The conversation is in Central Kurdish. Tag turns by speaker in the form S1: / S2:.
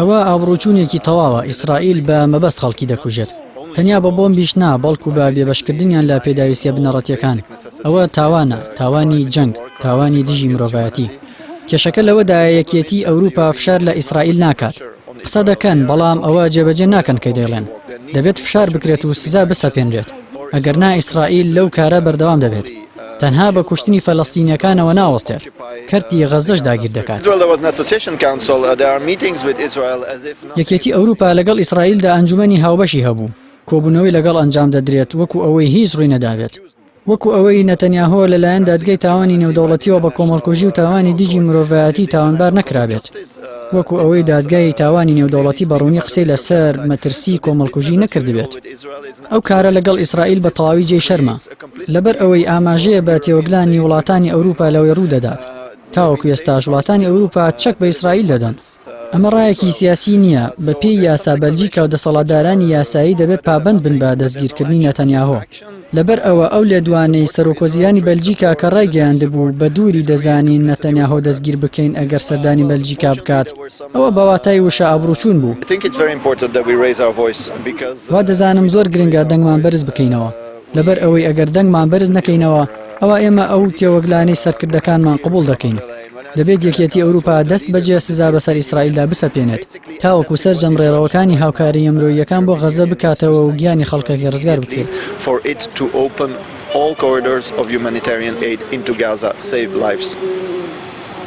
S1: ئەوە ئابڕوچوونێکی تەواوە. ئیسرائیل بە مەبەست خەڵکی دەکوژێت، تەنیا بە بۆمبیش نا، بەڵکو بە بێبەشکردنیان لە پێداویستە بنەڕەتیەکان. ئەوە تاوانە، تاوانی جەنگ، تاوانی دژی مرۆڤایەتی. کێشەکە لەوەدایە یەکێتی ئەوروپا فشار لە ئیسرائیل ناکات. قسە دەکەن، بەڵام ئەوە جێبەجێ ناکەن کەی دەڵێن. دەبێت فشار بکرێت و سزا بسەپێنرێت. ئەگەر نا ئیسرائیل لەو کارە بەردەوام دەبێت. تەنها بە کوشتنی فەلەستینیەکانەوە ناوەستێت، کەرتی غەزەش داگیر دەکات. یەکێتی ئەوروپا لەگەڵ ئیسرائیلدا ئەنجومەنی هاوبەشی هەبوو. کۆبوونەوەی لەگەڵ ئەنجام دەدرێت وەکو ئەوەی هیچ ڕووی نەداوێت. وەکو ئەوەی نەتەنیاهۆ لەلایەن دادگای تاوانی نێودەوڵەتیەوە بە کۆمەڵکوژی و تاوانی دیجی مرۆڤایەتی تاوانبار نەکرابێت. وەکو ئەوەی دادگای تاوانی نێودەوڵەتی بەڕوونی قسەی لەسەر مەترسی کۆمەڵکوژی نەکردبێت. ئەو کارە لەگەڵ ئیسرائیل بە تەواوی جێی شەرمە، لەبەر ئەوەی ئاماژەیە بە تێوەگلانی وڵاتانی ئەوروپا لەوەی ڕوودەدات. تاوەکو ئێستاش وڵاتانی ئەوروپا چەک بە ئیسرائیل دەدەن. ئەمە ڕایەکی سیاسی نییە. بە پێی یاسا بەلجیکا و دەسەڵاتدارانی یاسایی دەبێت پابەند بن بە دەستگیرکردنی نەتەنیاهۆ. لەبەر ئەوە ئەو لێدوانەی سەرۆکۆزیانی بەلجیکا کە ڕایگەیاندبوو بە دووری دەزانین نەتەنیاهۆ دەستگیر بکەین ئەگەر سەردانی بەلجیکا بکات، ئەوە بەواتای وشە ئابڕوچوون بوو. وا دەزانم زۆر گرنگە دەنگمان بەرز بکەینەوە، لەبەر ئەوەی ئەگەر دەنگمان بەرز نەکەینەوە ئەوە ئێمە ئەو تێوەگلانەی سەرکردەکانمان قبول دەکەین. دەبێت یەکێتی ئەوروپا دەست بەجێ سزا بەسەر ئیسرائیلدا بسەپێنێت، تاوەکو سەرجەم ڕێڕەوەکانی هاوکاری ئەمرۆییەکان بۆ غەزە بکاتەوە و گیانی خەڵکەکە ڕزگار بکرێت.
S2: All corridors of humanitarian aid into Gaza save lives.